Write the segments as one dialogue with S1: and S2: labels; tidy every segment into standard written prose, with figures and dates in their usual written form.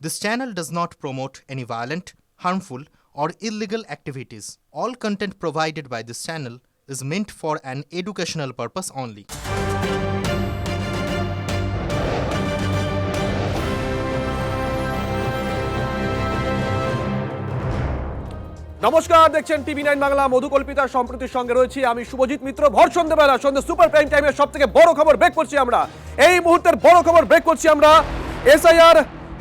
S1: This channel does not promote any violent, harmful, or illegal activities. All content provided by this channel is meant for an educational purpose only.
S2: নমস্কার, দেখছেন টিভি9 বাংলা। মধুকল্পিতা সম্প্রতির সঙ্গে রয়েছি আমি শুভজিৎ মিত্র। ভর সন্ধ্যাবেলা সন্ধ্যে সুপার প্রাইম টাইমের সবথেকে বড় খবর ব্রেক করছি আমরা। এই মুহূর্তের বড় খবর ব্রেক করছি আমরা। এসআইআর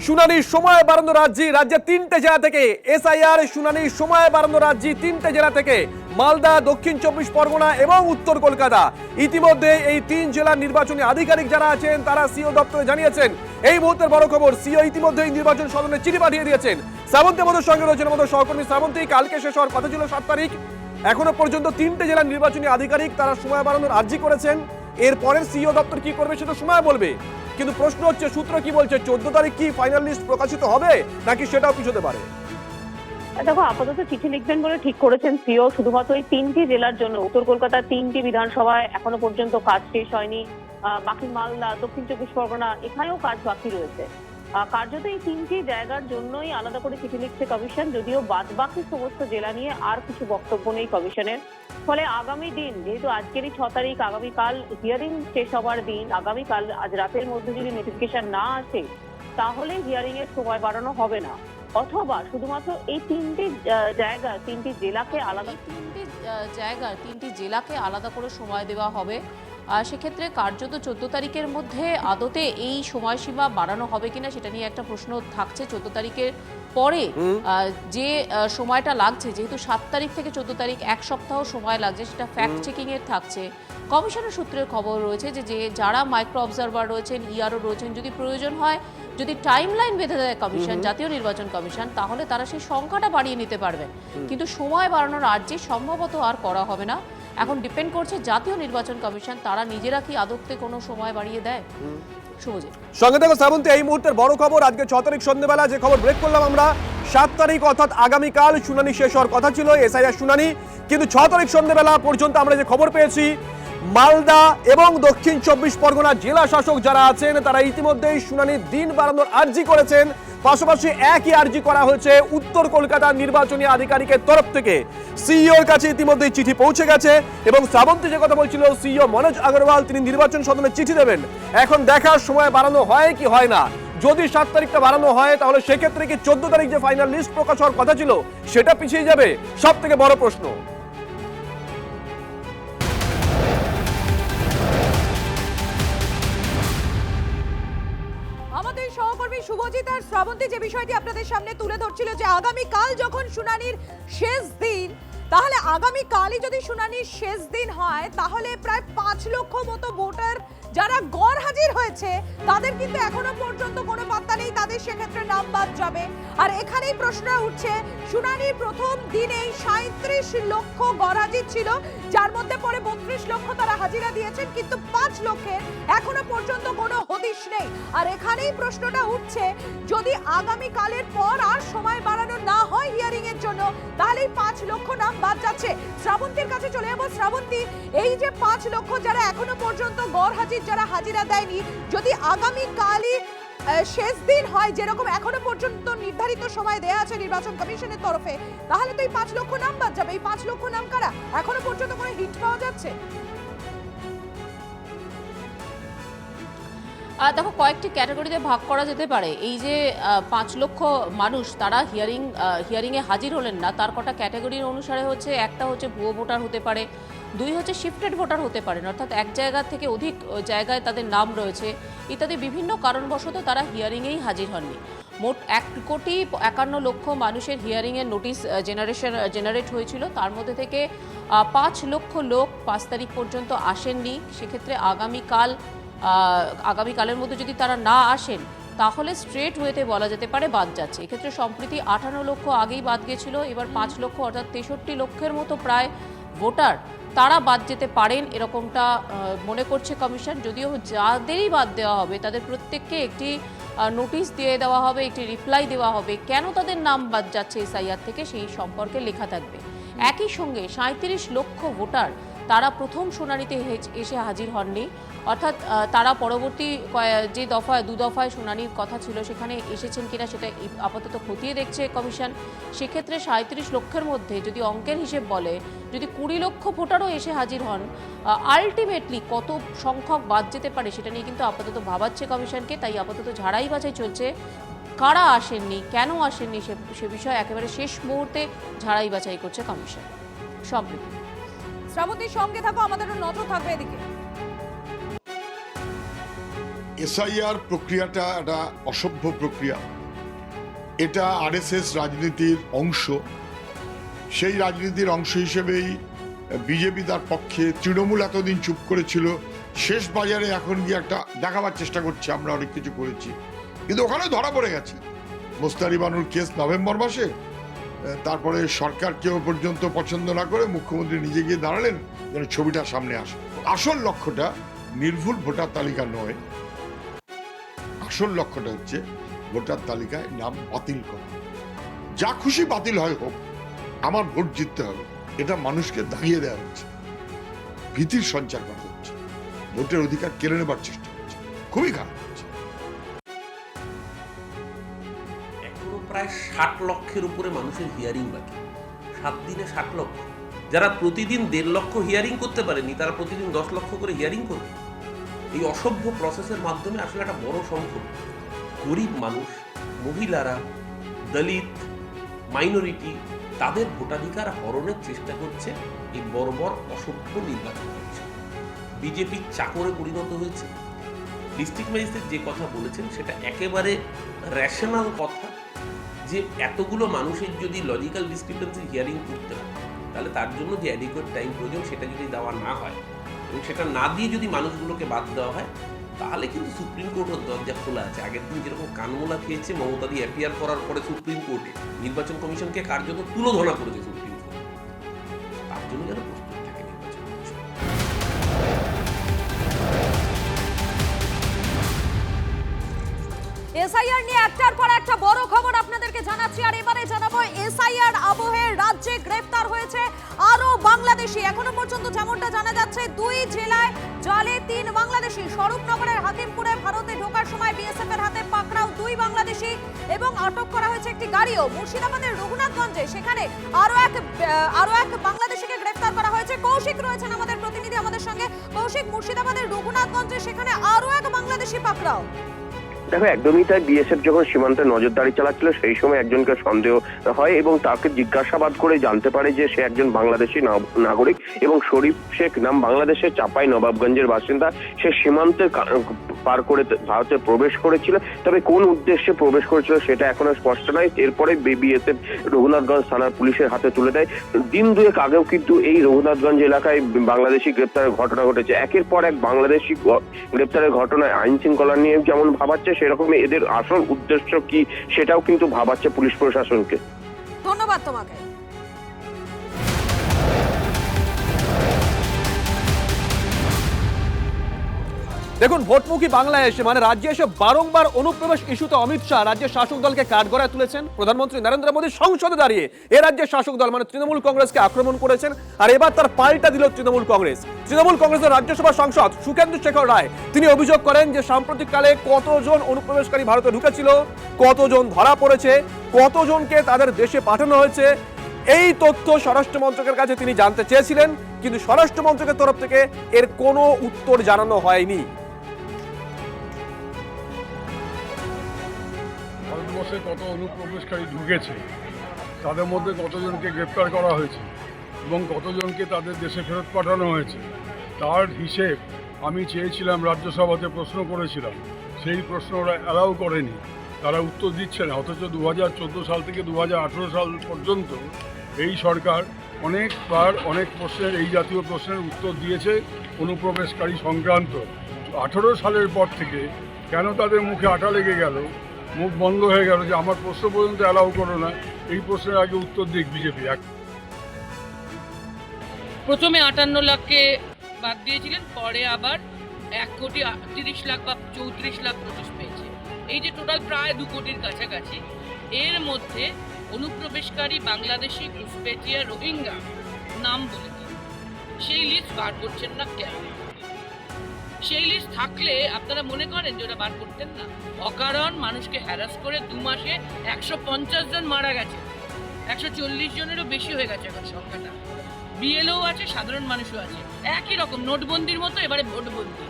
S2: শুনানির সময় বাড়ানো রাজ্যে তিনটে জেলা থেকে। এসআইআর শুনানির সময় বাড়ানো রাজ্যে তিনটে জেলা থেকে, মালদা, দক্ষিণ 24 পরগনা এবং উত্তর কলকাতা। ইতিমধ্যে এই তিন জেলার নির্বাচনী আধিকারিক যারা আছেন তারা সিও দপ্তরে জানিয়েছেন। এই মুহূর্তের বড় খবর, সিও ইতিমধ্যে নির্বাচন সদনে চিঠি পাঠিয়ে দিয়েছেন। শ্রাবন্তী আমাদের সঙ্গে রয়েছেন, আমাদের সহকর্মী শ্রাবন্তী। কালকে শেষ হওয়ার কথা ছিল 7 তারিখ, এখনো পর্যন্ত তিনটে জেলার নির্বাচনী আধিকারিক তারা সময় বাড়ানোর আর্জি করেছেন। এরপরের সিও দপ্তর কি করবে সেটা সময় বলবে, কিন্তু প্রশ্ন হচ্ছে সূত্র কি বলছে, 14 তারিখ কি ফাইনাল লিস্ট প্রকাশিত হবে নাকি সেটাও পিছোতে পারে?
S3: দেখো, আপাতত চিঠি লিখবেন বলে ঠিক করেছেন সিও, শুধুমাত্র এই তিনটি জেলার জন্য। উত্তর কলকাতার 3টি বিধানসভায় এখনো পর্যন্ত কাজ শেষ হয়নি, বাকি মালদা, দক্ষিণ 24 পরগনা এখানেও কাজ বাকি রয়েছে। কার্যত এই 3টি জায়গার জন্যই আলাদা করে চিঠি লিখছে কমিশন, যদিও বাদ বাকি সমস্ত জেলা নিয়ে আর কিছু বক্তব্য নেই কমিশনের। ফলে আগামী দিন, যেহেতু আজকেরই 6 তারিখ, আগামীকাল হিয়ারিং শেষ হবার দিন, আগামীকাল আজ রাতের মধ্যে যদি নোটিফিকেশন না আসে তাহলে হিয়ারিং এর সময় বাড়ানো হবে না, অথবা শুধুমাত্র এই 3টি জায়গা 3টি জেলাকে আলাদা
S4: তিনটি জেলাকে আলাদা করে সময় দেওয়া হবে। সেক্ষেত্রে কার্যত 14 তারিখের মধ্যে আদতে এই সময়সীমা বাড়ানো হবে কিনা সেটা নিয়ে একটা প্রশ্ন থাকছে। 14 তারিখের পরে যে সময়টা লাগছে, যেহেতু 7 তারিখ থেকে 14 তারিখ 1 সপ্তাহ সময় লাগছে, সেটা ফ্যাক্ট চেকিং এর থাকছে। কমিশনের সূত্রের খবর রয়েছে যে যারা মাইক্রো অবজারভার রয়েছেন, ইআরও রয়েছেন, যদি প্রয়োজন হয়, যদি টাইম লাইন বেঁধে দেয় কমিশন, জাতীয় নির্বাচন কমিশন, তাহলে তারা সেই সংখ্যাটা বাড়িয়ে নিতে পারবেন। কিন্তু সময় বাড়ানোর আর্জি সম্ভবত আর করা হবে না। এখন ডিপেন্ড করছে জাতীয় নির্বাচন কমিশন তারা নিজেরা কি আদতে কোনো সময় বাড়িয়ে দেয়। শুভজিৎ
S2: সঙ্গে দেখো শ্রাবন্তী, এই মুহূর্তের বড় খবর, আজকে 6 তারিখ সন্ধ্যাবেলা যে খবর ব্রেক করলাম আমরা, 7 তারিখ অর্থাৎ আগামীকাল শুনানি শেষ হওয়ার কথা ছিল এসআইআর শুনানি, কিন্তু 6 তারিখ সন্ধ্যাবেলা পর্যন্ত আমরা যে খবর পেয়েছি, মালদা এবং দক্ষিণ 24 পরগনা জেলা শাসক যারা আছেন তারা ইতিমধ্যেই শুনানির দিন বাড়ানোর আর্জি করেছেন। পাশাপাশি একই আর্জি করা হয়েছে উত্তর কলকাতার নির্বাচনী আধিকারিকের তরফ থেকে। সিইওর কাছে ইতিমধ্যেই চিঠি পৌঁছে গেছে এবং শ্রাবন্তী যে কথা বলছিল, সিইও মনোজ আগরওয়াল তিনি নির্বাচন সদনে চিঠি দেবেন। এখন দেখার সময় বাড়ানো হয় কি হয় না। যদি 7 তারিখটা বাড়ানো হয় তাহলে সেক্ষেত্রে কি 14 তারিখ যে ফাইনাল লিস্ট প্রকাশ হওয়ার কথা ছিল সেটা পিছিয়ে যাবে? সব থেকে বড় প্রশ্ন।
S5: আমাদের সহকর্মী শুভজিৎ আর শ্রাবন্তী যে বিষয়টি আপনাদের সামনে তুলে ধরছিল, যে আগামীকাল যখন শুনানির শেষ দিন, তাহলে আগামীকালই যদি শুনানির শেষ দিন হয় তাহলে প্রায় 5 লক্ষ মতো ভোটার যারা গড় হাজির হয়েছে তাদের কিন্তু এখনো পর্যন্ত কোনো পাত্তা নেই, তাদের সেক্ষেত্রে নাম বাদ যাবে। আর এখানেই প্রশ্ন উঠছে, শুনানির প্রথম দিনেই 37 লক্ষ গড় হাজির ছিল, যার মধ্যে পরে 32 লক্ষ তারা হাজিরা দিয়েছেন, কিন্তু 5 লক্ষের এখনো পর্যন্ত কোনো হদিশ নেই। আর এখানেই প্রশ্নটা উঠছে, যদি আগামীকালের পর আর সময় বাড়ানো না হয় হিয়ারিং এর জন্য, তাহলে 5 লক্ষ নাম বাদ যাচ্ছে। শ্রাবন্তীর কাছে চলে যাবো। শ্রাবন্তী, এই যে 5 লক্ষ যারা এখনো পর্যন্ত গড় হাজির, যারা হাজিরা দেয়নি, যদি আগামীকালই শেষ দিন হয় যেরকম এখনো পর্যন্ত নির্ধারিত সময় দেয়া আছে নির্বাচন কমিশনের তরফে, তাহলে তো এই 5 লক্ষ নাম বাদ যাবে। এই 5 লক্ষ নাম কারা? এখনো পর্যন্ত কোনো হিট পাওয়া যাচ্ছে?
S4: দেখো, কয়েকটি ক্যাটাগরিতে ভাগ করা যেতে পারে। এই যে 5 লক্ষ মানুষ তারা হিয়ারিংয়ে হাজির হলেন না, তার কটা ক্যাটাগরির অনুসারে হচ্ছে, একটা হচ্ছে ভুয়ো ভোটার হতে পারে, 2 হচ্ছে শিফটেড ভোটার হতে পারেন, অর্থাৎ এক জায়গা থেকে অধিক জায়গায় তাদের নাম রয়েছে ইত্যাদি। বিভিন্ন কারণবশত তারা হিয়ারিংয়েই হাজির হননি। মোট 1,51,00,000 মানুষের হিয়ারিংয়ের নোটিশ জেনারেট হয়েছিল, তার মধ্যে থেকে 5 লক্ষ লোক 5 তারিখ পর্যন্ত আসেননি। সেক্ষেত্রে আগামীকালের মধ্যে যদি তারা না আসেন তাহলে স্ট্রেট ওয়েতে বলা যেতে পারে বাদ যাচ্ছে। এক্ষেত্রে সম্প্রতি 58 লক্ষ আগেই বাদ গেছিল, এবার 5 লক্ষ অর্থাৎ 63 লক্ষের মতো প্রায় ভোটার তারা বাদ যেতে পারেন এরকমটা মনে করছে কমিশন। যদিও যাদেরই বাদ দেওয়া হবে তাদের প্রত্যেককে একটি নোটিশ দিয়ে দেওয়া হবে, একটি রিপ্লাই দেওয়া হবে, কেন তাদের নাম বাদ যাচ্ছে এসআইআর থেকে সেই সম্পর্কে লেখা থাকবে। একই সঙ্গে 37 লক্ষ ভোটার তারা প্রথম শুনানিতে এসে হাজির হননি, অর্থাৎ তারা পরবর্তী যে দফায় 2 দফায় শুনানির কথা ছিল সেখানে এসেছেন কিনা সেটা আপাতত খতিয়ে দেখছে কমিশন। সেক্ষেত্রে 37 লক্ষের মধ্যে যদি অঙ্কের হিসেব বলে যদি 20 লক্ষ ভোটারও এসে হাজির হন, আলটিমেটলি কত সংখ্যক বাদ যেতে পারে সেটা নিয়ে কিন্তু আপাতত ভাবাচ্ছে কমিশনকে। তাই আপাতত ঝাড়াই বাছাই চলছে, কারা আসেননি, কেন আসেননি সে বিষয়ে একেবারে শেষ মুহূর্তে ঝাড়াই বাছাই করছে কমিশন। সম্প্রীতি,
S5: শ্রাবন্তীর সঙ্গে থাকো, আমাদেরও নজর থাকবে এদিকে।
S6: এসআইআর প্রক্রিয়াটা একটা অসভ্য প্রক্রিয়া। এটা আরএসএস রাজনীতির অংশ। সেই রাজনীতির অংশ হিসেবেই বিজেপি তার পক্ষে, তৃণমূল এতদিন চুপ করেছিল, শেষ বাজারে এখন গিয়ে একটা দেখাবার চেষ্টা করছে আমরা অনেক কিছু করেছি, কিন্তু ওখানে ধরা পড়ে গেছে। মোস্তারি বানুর কেস নভেম্বর মাসে, তারপরে সরকার কেউ পর্যন্ত পছন্দ না করে মুখ্যমন্ত্রী নিজে গিয়ে দাঁড়ালেন যেন ছবিটা সামনে আসে। আসল লক্ষ্যটা নির্ভুল ভোটার তালিকা নয়, আসল লক্ষ্যটা হচ্ছে ভোটার তালিকায় নাম বাতিল করা। যা খুশি বাতিল হয় হোক, আমার ভোট জিততে হবে, এটা মানুষকে দাঁড়িয়ে দেওয়া হচ্ছে, ভীতির সঞ্চার করা হচ্ছে, ভোটের অধিকার কেড়ে নেবার চেষ্টা হচ্ছে, খুবই খারাপ হচ্ছে।
S7: এখনো প্রায় 60 লক্ষের উপরে মানুষের হিয়ারিং বাকি। 7 দিনে 60 লক্ষ। যারা প্রতিদিন 1.5 লক্ষ হিয়ারিং করতে পারেনি তারা প্রতিদিন 10 লক্ষ করে হিয়ারিং করবে। এই অসভ্য প্রসেসের মাধ্যমে আসলে একটা বড় সংখ্যক গরিব মানুষ, মহিলারা, দলিত, মাইনরিটি, তাদের ভোটাধিকার হরণের চেষ্টা করছে এই বর্বর অসভ্য নির্বাচন কমিশন। বিজেপি চাকরে পরিণত হয়েছে। ডিস্ট্রিক্ট ম্যাজিস্ট্রেট যে কথা বলেছেন সেটা একেবারে রেশনাল কথা, যে এতগুলো মানুষের যদি লজিক্যাল ডিসক্রিপেন্সি হিয়ারিং করতে হয় তাহলে তার জন্য যে অ্যাডিকুয়েট টাইম প্রয়োজন সেটা যদি দেওয়া না হয় এবং সেটা না দিয়ে যদি মানুষগুলোকে বাদ দেওয়া হয় তাহলে কিন্তু সুপ্রিম কোর্টের দরজা খোলা আছে। আগের দিন যেরকম কানমোলা খেয়েছে মমতা দি অ্যাপিয়ার করার পরে সুপ্রিম কোর্টে, নির্বাচন কমিশনকে কার্যত তুলোধনা করেছে সুপ্রিম কোর্ট। তার জন্য যেন প্রস্তুত থাকে নির্বাচন কমিশন।
S5: এসআইআর নিয়ে একটার পর একটা বড় খবর আপনাদেরকে জানাচ্ছি, আর এবারে জানাবো এসআইআর আবহে রাজ্যে গ্রেফতার হয়েছে আরো বাংলাদেশি। এখনো পর্যন্ত যেমনটা জানা যাচ্ছে 2 জেলায় জালে 3 বাংলাদেশি। স্বরূপনগরের হাকিমপুরে ভারতে ঢোকার সময় বিএসএফ এর হাতে পাকড়াও 2 বাংলাদেশি এবং আটক করা হয়েছে একটি গাড়িও। মুর্শিদাবাদের রঘুনাথগঞ্জে সেখানে আরো এক বাংলাদেশিকে গ্রেফতার করা হয়েছে। কৌশিক রয়েছেন আমাদের প্রতিনিধি আমাদের সঙ্গে। কৌশিক, মুর্শিদাবাদের রঘুনাথগঞ্জে সেখানে আরো এক বাংলাদেশি পাকড়াও।
S8: দেখো, একদমই তাই। বিএসএফ যখন সীমান্তে নজরদারি চালাচ্ছিল সেই সময় একজনকে সন্দেহ হয় এবং তাকে জিজ্ঞাসাবাদ করে জানতে পারে যে সে একজন বাংলাদেশি নাগরিক এবং শরীফ শেখ নাম, বাংলাদেশের চাপাই নবাবগঞ্জের বাসিন্দা। সে সীমান্তে পার করে ভারতে প্রবেশ করেছিল, তবে কোন উদ্দেশ্যে প্রবেশ করেছিল সেটা এখনো স্পষ্ট নয়। এরপরে বিএসএফ রঘুনাথগঞ্জ থানার পুলিশের হাতে তুলে দেয়। দিন 2 আগেও কিন্তু এই রঘুনাথগঞ্জ এলাকায় বাংলাদেশি গ্রেপ্তারের ঘটনা ঘটেছে। একের পর এক বাংলাদেশি গ্রেপ্তারের ঘটনায় আইন শৃঙ্খলা নিয়ে যেমন ভাবাচ্ছে, সেরকম এদের আসল উদ্দেশ্য কি সেটাও কিন্তু ভাবাচ্ছে পুলিশ প্রশাসনকে।
S5: ধন্যবাদ তোমাকে।
S2: দেখুন, ভোটমুখী বাংলায় এসে মানে রাজ্যে এসে বারংবার অনুপ্রবেশ ইস্যুতে অমিত শাহ রাজ্যের শাসক দলকে কাঠগড়ায় তুলেছেন। প্রধানমন্ত্রী নরেন্দ্র মোদী সংসদে দাঁড়িয়ে এ রাজ্যের শাসক দল মানে তৃণমূল কংগ্রেসকে আক্রমণ করেছেন, আর এবার তার পাল্টা দিল তৃণমূল কংগ্রেস। তৃণমূল কংগ্রেসের রাজ্যসভা সাংসদ সুখেন্দু শেখর রায় তিনি অভিযোগ করেন যে সাম্প্রতিককালে কতজন অনুপ্রবেশকারী ভারতে ঢুকেছিল, কতজন ধরা পড়েছে, কতজনকে তাদের দেশে পাঠানো হয়েছে। এই তথ্য স্বরাষ্ট্র মন্ত্রকের কাছে তিনি জানতে চেয়েছিলেন, কিন্তু স্বরাষ্ট্র মন্ত্রকের তরফ থেকে এর কোনো উত্তর জানানো হয়নি।
S9: ভারতবর্ষে কত অনুপ্রবেশকারী ঢুকেছে, তাদের মধ্যে কতজনকে গ্রেপ্তার করা হয়েছে এবং কতজনকে তাদের দেশে ফেরত পাঠানো হয়েছে তার হিসেব আমি চেয়েছিলাম, রাজ্যসভাতে প্রশ্ন করেছিলাম। সেই প্রশ্ন ওরা অ্যালাউ করেনি, তারা উত্তর দিচ্ছে না। অথচ 2014 সাল থেকে 2018 সাল পর্যন্ত এই সরকার অনেকবার অনেক প্রশ্নের, এই জাতীয় প্রশ্নের উত্তর দিয়েছে অনুপ্রবেশকারী সংক্রান্ত। 18 সালের পর থেকে কেন তাদের মুখে আটা লেগে গেল, মুখ বন্ধ হয়ে গেল যে আমার প্রশ্ন পর্যন্ত অ্যালাউ করো না? এই প্রশ্নের আগে উত্তর দিক বিজেপি।
S10: প্রথমে 58 লাখকে বাদ দিয়েছিলেন, পরে আবার 1,38 লাখ বা 34 লাখ নোটিশ পেয়েছে। এই যে টোটাল প্রায় 2 কোটির কাছাকাছি, এর মধ্যে অনুপ্রবেশকারী বাংলাদেশি, ঘুষপেটিয়া, রোহিঙ্গা নাম বলে দিন সেই লিস্ট বার করছেন না কেন? সেই লিস্ট থাকলে আপনারা মনে করেন যে ওটা বার করতেন না? অকারণ মানুষকে হ্যারাস করে 2 মাসে 150 জন মারা গেছে, 140 জনেরও বেশি হয়ে গেছে এখন সংখ্যাটা। বিএলও আছে, সাধারণ মানুষও আছে, একই রকম নোটবন্দির মতো এবারে ভোটবন্দি।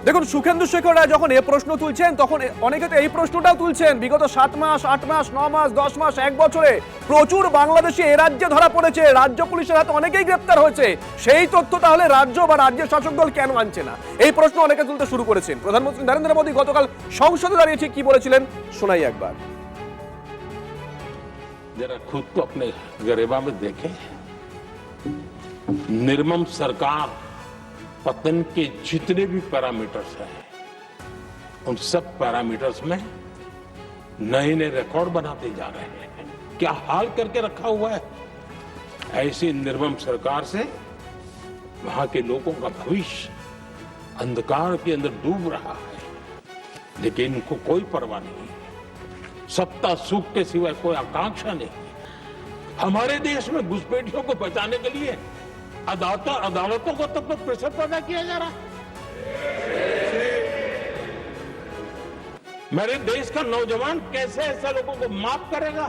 S2: দেখুন, সুখেন্দু শেখর রায় যখন এ প্রশ্ন তুলছেন তখন অনেকে তো এই প্রশ্নটাও তুলছেন বিগত 7 মাস, 8 মাস, 9 মাস, 10 মাস, 1 বছরে প্রচুর বাংলাদেশি এ রাজ্যে ধরা পড়েছে, রাজ্য পুলিশের হাতে অনেকেই গ্রেপ্তার হয়েছে। সেই তথ্য তাহলে রাজ্য বা রাজ্যের শাসক দল কেন আনছে না? এই প্রশ্ন অনেকে তুলতে শুরু করেছেন। প্রধানমন্ত্রী নরেন্দ্র মোদী গতকাল সংসদে দাঁড়িয়ে ঠিক কি বলেছিলেন শোনাই একবার।
S11: जरा खुद को अपने गरेबा में देखें। निर्मम सरकार पतन के जितने भी पैरामीटर्स हैं, उन सब पैरामीटर्स में नए नए रिकॉर्ड बनाते जा रहे हैं। क्या हाल करके रखा हुआ है? ऐसी निर्मम सरकार से वहां के लोगों का भविष्य अंधकार के अंदर डूब रहा है, लेकिन इनको कोई परवाह नहीं, सत्ता सुख के सिवाय कोई आकांक्षा नहीं। हमारे देश में घुसपैठियों को बचाने के लिए अदालतों को तब तक प्रेशर पैदा किया जा रहा है। मेरे देश का नौजवान कैसे ऐसे लोगों को माफ करेगा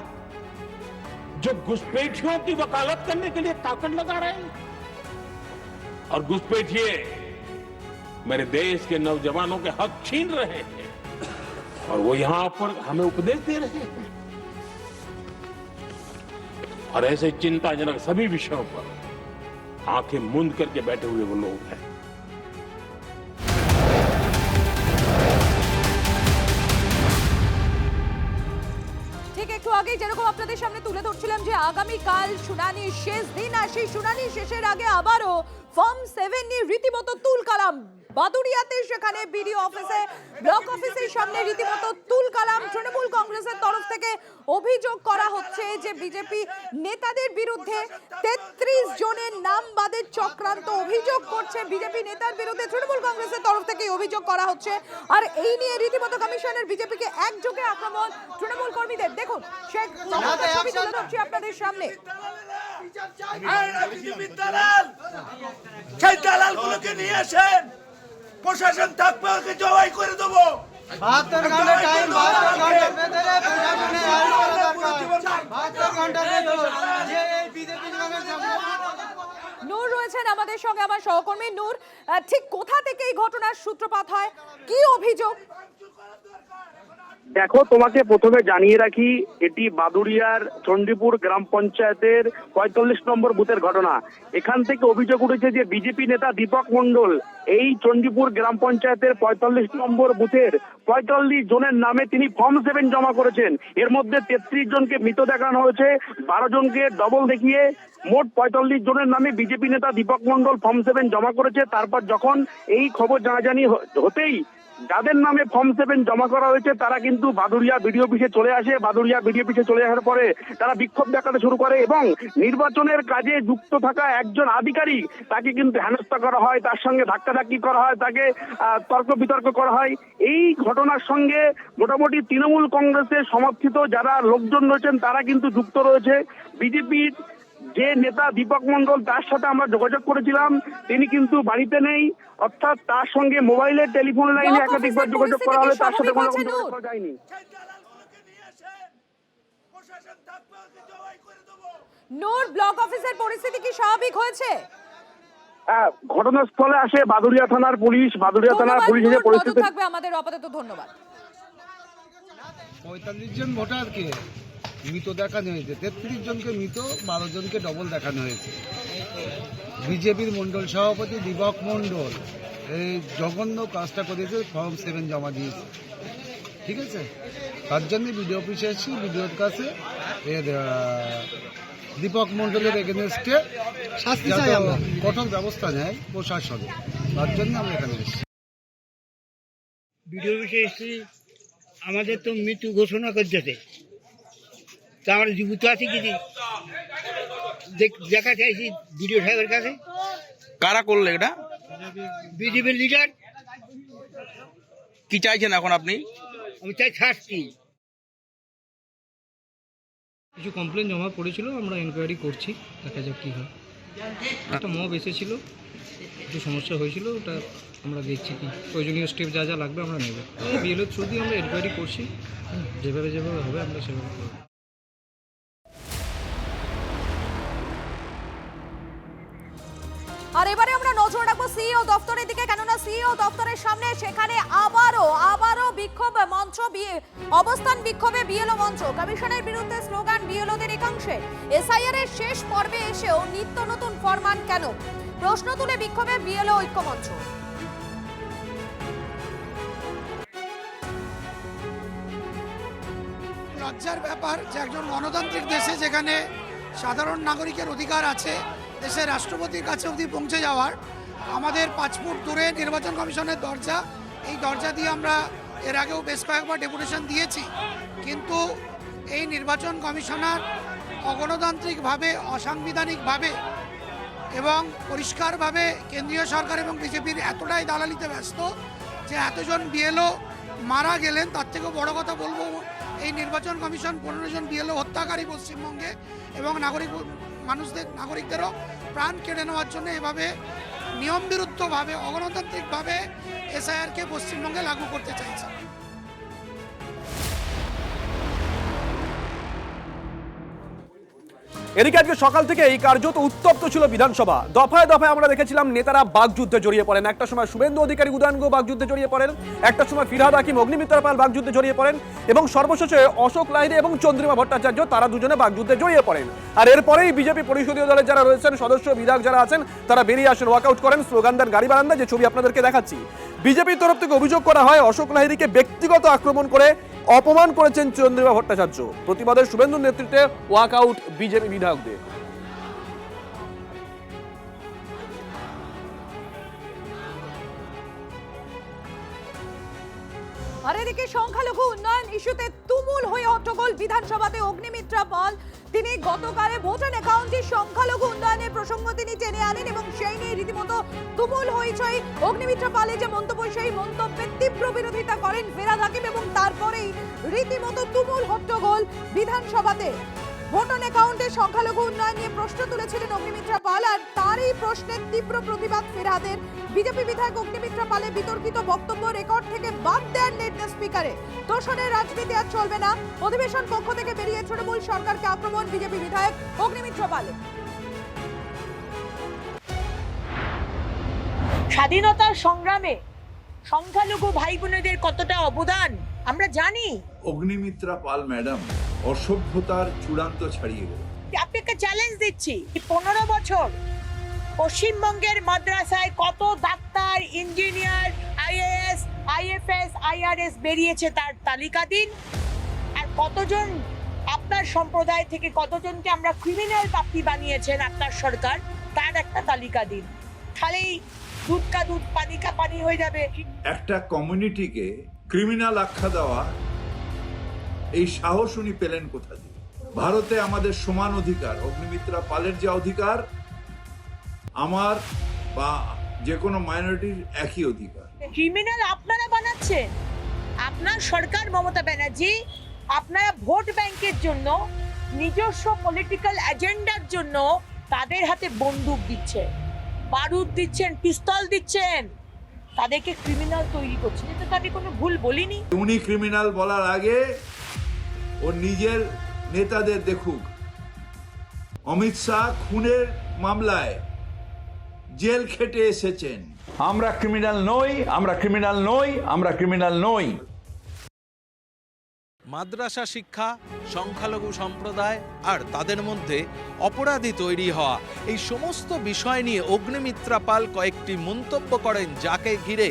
S11: जो घुसपैठियों की वकालत करने के लिए ताकत लगा रहे हैं? और घुसपैठिए मेरे देश के नौजवानों के हक छीन रहे हैं और वो यहां पर हमें उपदेश दे रहे हैं। और ऐसे चिंताजनक सभी विषयों पर आंखें मूंद करके बैठे हुए वो लोग हैं।
S5: ঠিক একটু আগেই যেরকম আপনাদের সামনে তুলে ধরছিলাম যে আগামীকাল শুনানির শেষ দিন, আর সেই শুনানি শেষের আগে আবারও ফর্ম 7 নিয়ে রীতিমতো তুলকালাম বাদুড়িয়াতে। সেখানে বিডিও অফিসে, ব্লক অফিসের সামনে রীতিমতো তুলকালাম। তৃণমূল কংগ্রেসের তরফ থেকে অভিযোগ করা হচ্ছে যে বিজেপি নেতাদের বিরুদ্ধে 33 জনের নাম বাদের চক্রান্ত অভিযোগ করছে বিজেপি নেতার বিরুদ্ধে। তৃণমূল কংগ্রেসের তরফ থেকে অভিযোগ করা হচ্ছে, আর এই নিয়ে রীতিমতো কমিশনের বিজেপিকে একযোগে আক্রমণ তৃণমূল কর্মীদের। দেখুন সেই ছবি তুলে ধরছি আপনাদের সামনে।
S12: সেই দালালগুলোকে নিয়ে আসেন, প্রশাসন থাকবে, ওকে জবাই করে দেবো।
S5: নূর রয়েছেন আমাদের সঙ্গে, আমার সহকর্মী নূর। ঠিক কোথা থেকে এই ঘটনার সূত্রপাত হয়, কি অভিযোগ?
S8: দেখো, তোমাকে প্রথমে জানিয়ে রাখি, এটি বাদুড়িয়ার চণ্ডীপুর গ্রাম পঞ্চায়েতের 45 নম্বর বুথের ঘটনা। এখান থেকে অভিযোগ উঠেছে যে বিজেপি নেতা দীপক মণ্ডল এই চণ্ডীপুর গ্রাম পঞ্চায়েতের 45 নম্বর বুথের 45 জনের নামে তিনি ফর্ম 7 জমা করেছেন। এর মধ্যে 33 জনকে মৃত দেখানো হয়েছে, 12 জনকে ডবল দেখিয়ে মোট 45 জনের নামে বিজেপি নেতা দীপক মণ্ডল ফর্ম 7 জমা করেছে। তারপর যখন এই খবর জানাজানি হতেই যাদের নামে ফর্ম 7 জমা করা হয়েছে তারা কিন্তু বাদুড়িয়া বিডিও অফিসে চলে আসে। বাদুড়িয়া বিডিও অফিসে চলে আসার পরে তারা বিক্ষোভ দেখাতে শুরু করে এবং নির্বাচনের কাজে যুক্ত থাকা একজন আধিকারিক তাকে কিন্তু হেনস্থা করা হয়, তার সঙ্গে ধাক্কাধাক্কি করা হয়, তাকে তর্ক বিতর্ক করা হয়। এই ঘটনার সঙ্গে মোটামুটি তৃণমূল কংগ্রেসের সমর্থিত যারা লোকজন রয়েছেন তারা কিন্তু যুক্ত রয়েছে। বিজেপির যে নেতা দীপক মণ্ডল, তার সাথে আমরা যোগাযোগ করেছিলাম, তিনি কিন্তু বাড়িতে নেই, অর্থাৎ তার সঙ্গে মোবাইলে টেলিফোন লাইনে একাধিকবার যোগাযোগ করা হলে তার সাথে কোনো যোগাযোগ করা যায়নি।
S5: নূর, ব্লক অফিসের পরিস্থিতি কি স্বাভাবিক হয়েছে?
S8: ঘটনাস্থলে আসে বাদুড়িয়া থানার পুলিশ। বাদুড়িয়া থানার পুলিশ এসে পরিস্থিতি
S5: থাকবে আমাদের আপাতত। ধন্যবাদ।
S12: 45 জন ভোটারকে মৃত দেখানো হয়েছে, 33 জনকে মৃত, 12 জনকে ডবল দেখানো হয়েছে। বিজেপির মন্ডল সভাপতি দীপক মণ্ডল এই জঘন্য কাজটা করেছে, ফর্ম 7 জমা দিয়েছে। ঠিক আছে, তার জন্য বিডিও অফিসে এসেছি, বিডিওর কাছে দীপক মণ্ডলের এগেনস্টে শাস্তি চাই, আমরা কঠোর ব্যবস্থা নেয় প্রশাসন, তার জন্য আমরা এখানে এসেছি।
S13: বিডিও অফিসে এসেছি, আমাদের তো মৃত্যু ঘোষণা করতেছে, তা আমরা জীবিত আছি কিছু দেখা চাইছি বিডিও সাহেবের কাছে।
S12: কারা করলে এটা?
S13: বিজেপির লিডার।
S12: কি চাইছেন এখন আপনি?
S13: আমি চাই শাস্তি।
S14: কিছু কমপ্লেন জমা পড়েছিল, আমরা এনকোয়ারি করছি, দেখা যাক কি হয়।
S12: একটা মব এসেছিল, একটু সমস্যা হয়েছিল, ওটা আমরা দেখছি কি প্রয়োজনীয় স্টেপ যা যা লাগবে আমরা নেব। বিএলও থ্রু দিয়ে আমরা এনকোয়ারি করছি, যেভাবে যেভাবে হবে আমরা সেভাবে করব।
S5: আর এবারে আমরা নজর রাখবো সিইও দপ্তরের দিকে, কেননা সিইও দপ্তরের সামনে সেখানে আবারও বিক্ষোভ মঞ্চ, অবস্থান বিক্ষোভে বিএলও মঞ্চ। কমিশনের বিরুদ্ধে স্লোগান বিএলওদের একাংশে। এসআইআর এর শেষ পর্বে এসেও নিত্য নতুন ফরমান কেন, প্রশ্ন তুলে বিক্ষোভে বিএলও ঐক্য মঞ্চ।
S14: লজ্জার ব্যাপার যে একজন গণতান্ত্রিক দেশে যেখানে সাধারণ নাগরিকের অধিকার আছে দেশের রাষ্ট্রপতির কাছে অবধি পৌঁছে যাওয়ার, আমাদের 5 ফুট দূরে নির্বাচন কমিশনের দরজা, এই দরজা দিয়ে আমরা এর আগেও বেশ কয়েকবার ডেপুটেশন দিয়েছি, কিন্তু এই নির্বাচন কমিশনার অগণতান্ত্রিকভাবে, অসাংবিধানিকভাবে এবং পরিষ্কারভাবে কেন্দ্রীয় সরকার এবং বিজেপির এতটাই দালালিতে ব্যস্ত যে এতজন বিএলও মারা গেলেন। তার থেকেও বড় কথা বলবো, এই নির্বাচন কমিশন 15 জন বিএলও হত্যাকারী পশ্চিমবঙ্গে, এবং নাগরিকদেরও প্রাণ কেড়ে নেওয়ার জন্য এভাবে নিয়ম বিরুদ্ধভাবে, অগণতান্ত্রিকভাবে এসআইআরকে পশ্চিমবঙ্গে লাগু করতে চাইছে।
S2: এদিকে আজকে সকাল থেকে এই কার্যত উত্তপ্ত ছিল বিধানসভা। দফায় দফায় আমরা দেখেছিলাম নেতারা বাকযুদ্ধে জড়িয়ে পড়েন। একটা সময় শুভেন্দু অধিকারী উদয়নগো বাকযুদ্ধে জড়িয়ে পড়েন, একটা সময় ফিরহাদ হাকিম, অগ্নিমিত্রা পাল বাকযুদ্ধে জড়িয়ে পড়েন, এবং সর্বশেষে অশোক লাহিড়ী এবং চন্দ্রিমা ভট্টাচার্য তারা দুজনে বাকযুদ্ধে জড়িয়ে পড়েন। আর এরপরেই বিজেপি পরিষদীয় দলের যারা রয়েছেন, সদস্য বিধায়ক যারা আছেন, তারা বেরিয়ে আসেন, ওয়াকআউট করেন, স্লোগান দেন গাড়ি বারান্দা, যে ছবি আপনাদেরকে দেখাচ্ছি। বিজেপির তরফ থেকে অভিযোগ করা হয় অশোক লাহিড়ীকে ব্যক্তিগত আক্রমণ করে অপমান করেছেন চন্দ্রিমা ভট্টাচার্য। প্রতিবাদের শুভেন্দুর নেতৃত্বে ওয়াকআউট বিজেপি বিধায়কদের।
S5: আর এদিকে সংখ্যালঘু উন্নয়ন ইস্যুতে তুমুল হয়ে হট্টগোল বিধানসভাতে। অগ্নিমিত্রা পাল তিনি গতকালে ভোটার অ্যাকাউন্টে সংখ্যালঘু উন্নয়নের প্রসঙ্গ তিনি টেনে আনেন এবং সেই নিয়ে রীতিমতো তুমুল হইচই। অগ্নিমিত্রা পালের যে মন্তব্য, সেই মন্তব্যের তীব্র বিরোধিতা করেন ফিরহাদ হাকিম, এবং তারপরেই রীতিমতো তুমুল হট্টগোল বিধানসভাতে। ভোটার অ্যাকাউন্টে সংখ্যালঘু উন্নয়ন নিয়ে প্রশ্ন তুলেছিলেন অগ্নিমিত্রা পাল, আর তারই প্রশ্নের তীব্র প্রতিবাদ ফিরহাদের। বিজেপি বিধায়ক অগ্নিমিত্রা পালের বিতর্কিত বক্তব্য রেকর্ড থেকে বাদ দেন নেটনেস স্পিকারে। তোষণের রাজনীতি আর চলবে না, অধিবেশন কক্ষ থেকে বেরিয়ে তৃণমূল সরকারকে আক্রমণ বিজেপি বিধায়ক অগ্নিমিত্রা পালের।
S10: স্বাধীনতার সংগ্রামে সংখ্যালঘু ভাই বোনেদের কতটা অবদান আমরা জানি।
S15: অগ্নিমিত্রা পাল ম্যাডাম অসভ্যতার চূড়ান্ত ছাড়িয়ে গেল।
S10: আপনাকে চ্যালেঞ্জ দিচ্ছি, 15 বছর পশ্চিমবঙ্গের মাদ্রাসায় কত doctor, engineer, IAS, IFS, IRS বেরিয়েছে তার তালিকা দিন। আর কতজন আপনার সম্প্রদায় থেকে কতজনকে আমরা ক্রিমিনাল পাপড়ি বানিয়েছেন আপনার সরকার, তার একটা তালিকা দিন। খালি দুধ কা দুধ পানি কা পানি হয়ে যাবে।
S15: একটা কমিউনিটিকে ক্রিমিনাল আখ্যা দেওয়া, এই সাহস উনি পেলেন কোথা থেকে? ভারতে আমাদের সমান অধিকার, অগ্নিমিত্রা পালের যে অধিকার, আমার বা যে কোনো মাইনরিটির একই অধিকার।
S10: ক্রিমিনাল আপনারা বানাচ্ছেন, আপনার সরকার মমতা ব্যানার্জি। আপনারা ভোট ব্যাংকের জন্য, নিজস্ব পলিটিক্যাল এজেন্ডার জন্য তাদের হাতে বন্দুক দিচ্ছেন, বারুদ দিচ্ছেন, পিস্তল দিচ্ছেন, তাদেরকে ক্রিমিনাল তৈরি করছেন। এটা তো আমি কোনো ভুল বলিনি।
S15: উনি ক্রিমিনাল বলার আগে ও নিজের নেতাদের দেখুক। অমিত শাহ খুনের মামলায় জেল খেটে এসেছেন। আমরা ক্রিমিনাল নই, আমরা ক্রিমিনাল নই, আমরা ক্রিমিনাল নই।
S16: মাদ্রাসা শিক্ষা, সংখ্যালঘু সম্প্রদায় আর তাদের মধ্যে অপরাধী তৈরি হওয়া, এই সমস্ত বিষয় নিয়ে অগ্নিমিত্রা পাল কয়েকটি মন্তব্য করেন, যাকে ঘিরে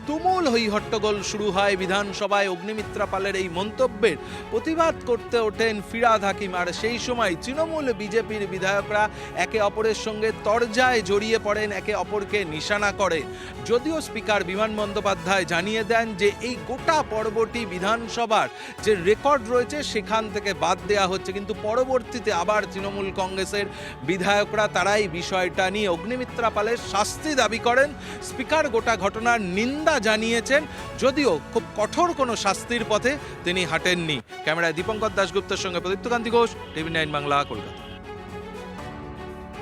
S16: তুমুল হইহট্টগোল শুরু হয় বিধানসভায়। অগ্নিমিত্রা পালের এই মন্তব্যের প্রতিবাদ করতে ওঠেন ফিরহাদ হাকিম, আর সেই সময় তৃণমূল বিজেপির বিধায়করা একে অপরের সঙ্গে তরজায় জড়িয়ে পড়েন, একে অপরকে নিশানা করে। যদিও স্পিকার বিমান বন্দ্যোপাধ্যায় জানিয়ে দেন যে এই গোটা পর্বটি বিধানসভার যে রেকর্ড রয়েছে সেখান থেকে বাদ দেওয়া হচ্ছে, কিন্তু পরবর্তীতে আবার তৃণমূল কংগ্রেসের বিধায়করা তারাই বিষয়টা নিয়ে অগ্নিমিত্রা পালের শাস্তি দাবি করেন। স্পিকার গোটা ঘটনার নিন্দা জানিয়েছেন, যদিও খুব কঠোর কোনো শাস্তির পথে তিনি হাঁটেননি। ক্যামেরায় দীপঙ্কর দাশগুপ্তের সঙ্গে প্রদীপ্তকান্তি ঘোষ, টিভি9 বাংলা, কলকাতা।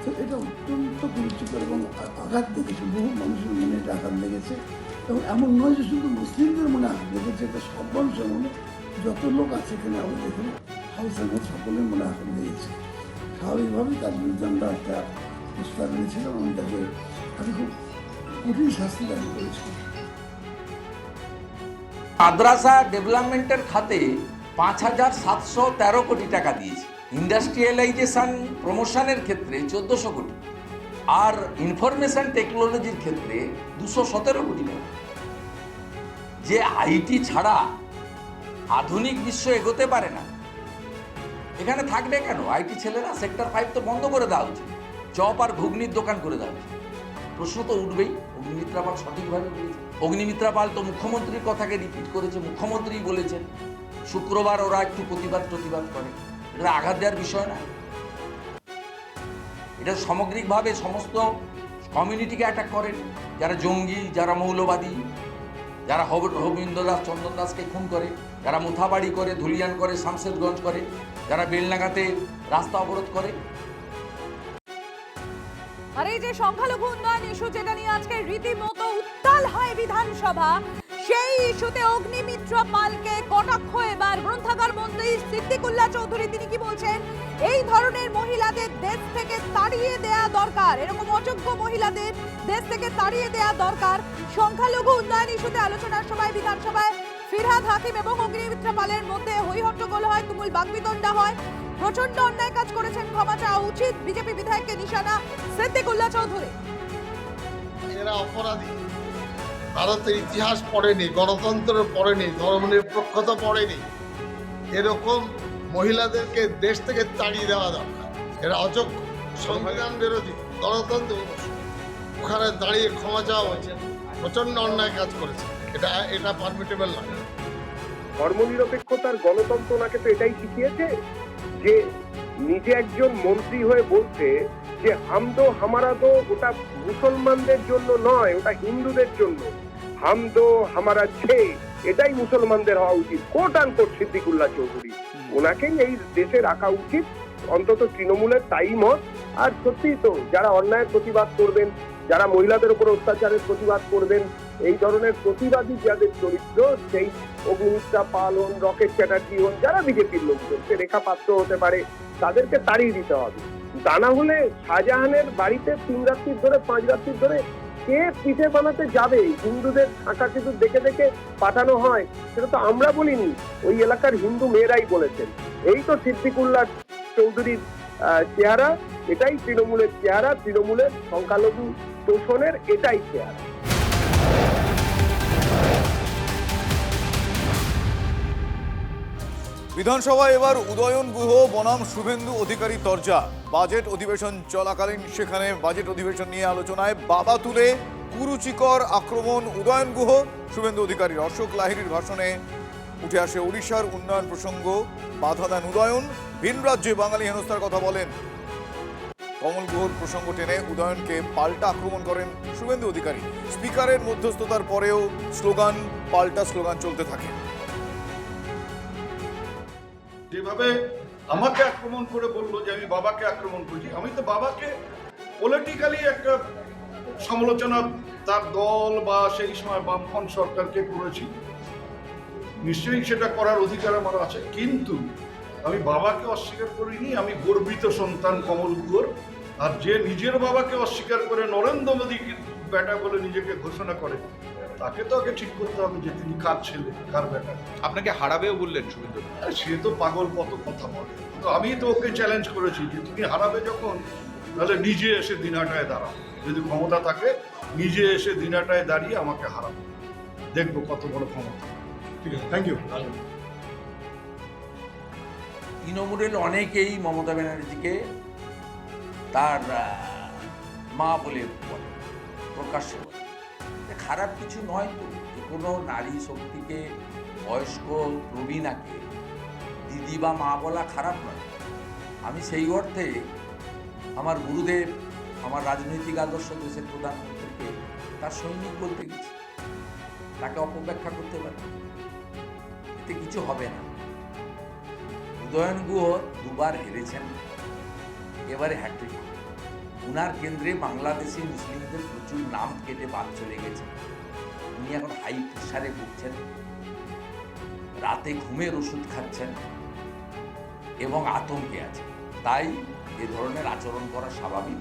S17: তো এটা অত্যন্ত কুরুচিকর এবং আঘাত লেগেছে, বহু মানুষের মনে এটা আঘাত লেগেছে। এবং এমন নয় যে শুধু মুসলিমদের মনে আঘাত লেগেছে, এটা সব মানুষের মনে, যত লোক আছে এখানে আমাদের এখানে হাউসের মধ্যে সকলের মনে আঘাত লেগেছে। স্বাভাবিকভাবেই তার বিরুদ্ধে আমরা একটা প্রস্তাব এনেছিলাম, আমি তাকে খুব কঠিন শাস্তি দাবি করেছিলাম।
S18: মাদ্রাসা ডেভেলপমেন্টের খাতে 5,713 কোটি টাকা দিয়েছে, ইন্ডাস্ট্রিয়ালাইজেশন প্রমোশনের ক্ষেত্রে 1400 কোটি, আর ইনফরমেশন টেকনোলজির ক্ষেত্রে 217 কোটি টাকা। যে আইটি ছাড়া আধুনিক বিশ্ব এগোতে পারে না, এখানে থাকবে কেন আইটি ছেলেরা? সেক্টর 5 তো বন্ধ করে দেওয়া উচিত, চপ আর ঘুগনির দোকান করে দেওয়া উচিত। প্রশ্ন তো উঠবেই। অগ্নিমিত্রা পাল সঠিকভাবে বলেছে। অগ্নিমিত্রা পাল তো মুখ্যমন্ত্রীর কথাকে রিপিট করেছে, মুখ্যমন্ত্রী বলেছেন শুক্রবার ওরা একটু প্রতিবাদ করে। এটা আঘাত দেওয়ার বিষয় না, এটা সামগ্রিকভাবে সমস্ত কমিউনিটিকে অ্যাটাক করেন, যারা জঙ্গি, যারা মৌলবাদী, যারা রবীন্দ্র দাস, চন্দন দাসকে খুন করে, যারা মুথাবাড়ি করে, ধুলিয়ান করে, শামশেরগঞ্জ করে, যারা বেলনাগাতে রাস্তা অবরোধ করে।
S5: আর এই যে সংখ্যালঘু উন্নয়ন ইস্যু, যেটা নিয়ে আজকে রীতিমতো উত্তাল হয় বিধানসভা, সেই ইস্যুতে অগ্নিমিত্রা পালকে কটাক্ষ এবার গ্রন্থাগার মন্ত্রী সিদ্দিকুল্লাহ চৌধুরী। তিনি কি বলছেন? এই ধরনের মহিলাদের দেশ থেকে তাড়িয়ে দেয়া দরকার, এরকম অযোগ্য মহিলাদের দেশ থেকে তাড়িয়ে দেয়া দরকার। সংখ্যালঘু উন্নয়ন ইস্যুতে আলোচনার সময় বিধানসভায় ফিরহাদ হাকিম এবং অগ্নিমিত্রা পালের মধ্যে হইহট্টগোল হয়, তুমুল বাকবিতণ্ডা হয়। প্রচন্ড অন্যায় কাজ করেছেন, ক্ষমা চাওয়া উচিত বিজেপি বিধায়ককে নিশানা সিদ্দিকুল্লাহ চৌধুরী।
S19: এরা অপরাধী, ভারতের ইতিহাস পড়েনি, গণতন্ত্রের পড়েনি, ধর্মনিরপেক্ষতা পড়েনি, এরকম মহিলাদেরকে দেশ থেকে তাড়িয়ে দেওয়া দরকার। এরা অযোগ্য, সংবিধান বিরোধী, গণতন্ত্র। ওখানে দাঁড়িয়ে ক্ষমা চাওয়া হয়েছে, প্রচন্ড অন্যায় কাজ করেছে, এটা পারমিটেবল নয়।
S8: ধর্মনিরপেক্ষতার গণতন্ত্র ওনাকে তো এটাই শিখিয়েছে যে নিজে একজন মন্ত্রী হয়ে বলতে যে হামদো হামারাদো ওটা মুসলমানদের জন্য নয়, ওটা হিন্দুদের জন্য। হামদো হামারা ছে, এটাই মুসলমানদের হওয়া উচিত। কোট আনকোট সিদ্দিকুল্লাহ চৌধুরী, ওনাকেই এই দেশে রাখা উচিত, অন্তত তৃণমূলের তাই মত। আর সত্যি তো যারা অন্যায়ের প্রতিবাদ করবেন, যারা মহিলাদের উপর অত্যাচারের প্রতিবাদ করবেন, এই ধরনের প্রতিবাদী যাদের চরিত্র, সেই অগ্নিমিত্রা পাল হন, রকেট চ্যাটার্জি হন, যারা বিজেপির লোকজন, সে রেখা পাত্র হতে পারে, তাদেরকে তাড়িয়ে দিতে হবে। তা না হলে শাহজাহানের বাড়িতে 3 রাত্রির ধরে 5 রাত্রির ধরে কে পিঠে বানাতে যাবে? হিন্দুদের শাঁখা সিঁদুর দেখে দেখে পাঠানো হয়, সেটা তো আমরা বলিনি, ওই এলাকার হিন্দু মেয়েরাই বলেছেন। এই তো সিদ্দিকুল্লাহ চৌধুরীর চেহারা, এটাই তৃণমূলের চেহারা, তৃণমূলের সংখ্যালঘু তোষণের এটাই চেহারা।
S20: বিধানসভায় এবার উদয়ন গুহ বনাম শুভেন্দু অধিকারী তরজা। বাজেট অধিবেশন চলাকালীন সেখানে বাজেট অধিবেশন নিয়ে আলোচনায় বাবা তুলে কুরুচিকর আক্রমণ উদয়ন গুহ, শুভেন্দু অধিকারীর। অশোক লাহিড়ীর ভাষণে উঠে আসে ওড়িশার উন্নয়ন প্রসঙ্গ, বাধা দেন উদয়ন। ভিন রাজ্যে বাঙালি হেনস্থার কথা বলেন। কমল গুহর প্রসঙ্গ টেনে উদয়নকে পাল্টা আক্রমণ করেন শুভেন্দু অধিকারী। স্পিকারের মধ্যস্থতার পরেও স্লোগান, পাল্টা স্লোগান চলতে থাকে।
S15: যেভাবে আমাকে আক্রমণ করে বললো যে আমি বাবাকে আক্রমণ করছি, আমি তো বাবাকে পলিটিক্যালি একটা সমালোচনা তার দল বা সেই সময় বামফ্রন্ট সরকারকে করেছি, নিশ্চয়ই সেটা করার অধিকার আমার আছে। কিন্তু আমি বাবাকে অস্বীকার করিনি, আমি গর্বিত সন্তান কমল গুহর। আর যে নিজের বাবাকে অস্বীকার করে নরেন্দ্র মোদী বেটা বলে নিজেকে ঘোষণা করে, তাকে তো আগে ঠিক করতে হবে যে তিনি কার ছেলে, কার বেটা।
S16: আপনাকে হারাবেও বললেন শুভেন্দু।
S15: সে তো পাগল, কত কথা বলে। তো আমি তো ওকে চ্যালেঞ্জ করেছি যে তুমি হারাবে যখন, তাহলে নিজে এসে দিনাটায় দাঁড়াও, যদি ক্ষমতা থাকে নিজে এসে দিনাটায় দাঁড়িয়ে আমাকে হারাবে, দেখবো কত বড় ক্ষমতা। ঠিক আছে, থ্যাংক ইউ।
S18: তৃণমূলের অনেকেই মমতা ব্যানার্জিকে তার মা বলে বলে, প্রকাশ্য বলে। খারাপ কিছু নয় তো, যে কোনো নারী শক্তিকে, বয়স্ক প্রবীণাকে দিদি বা মা বলা খারাপ নয়। আমি সেই অর্থে আমার গুরুদেব, আমার রাজনৈতিক আদর্শ দেশের প্রধানমন্ত্রীকে তার সৈনিক বলতে গেছি, তাকে অপব্যাখ্যা করতে পারে, এতে কিছু হবে না। উদয়ন গুহ 2বার হেরেছেন, এবারে হ্যাট্রিক। উনার কেন্দ্রে বাংলাদেশি মুসলিমদের প্রচুর নাম কেটে বাদ চলে গেছে। উনি এখন হাই প্রেশারে ভুগছেন, রাতে ঘুমের ওষুধ খাচ্ছেন এবং আতঙ্কে আছেন। তাই এ ধরনের আচরণ করা স্বাভাবিক।